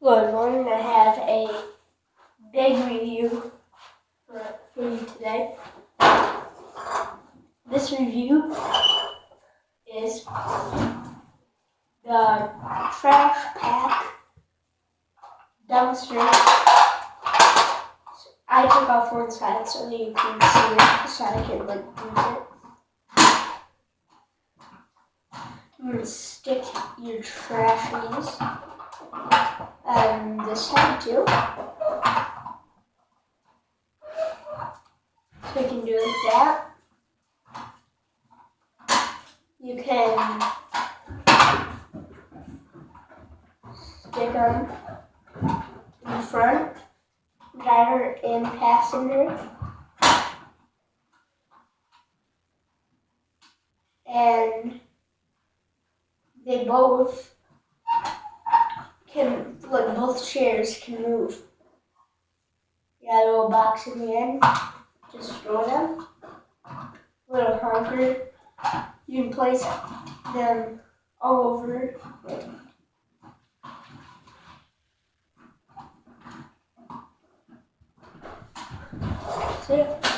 Hello everyone, I have a big review for you today. This review is the Trash Pack dumpster. I took off one side so that you can see it, so I can use it. I'm going to stick your trashies on this side too. So you can do it like that. You can stick them in the front, driver and passenger. And they both can, like both chairs can move. You got a little box in the end, just throw them. Little honker, you can place them all over. So yeah.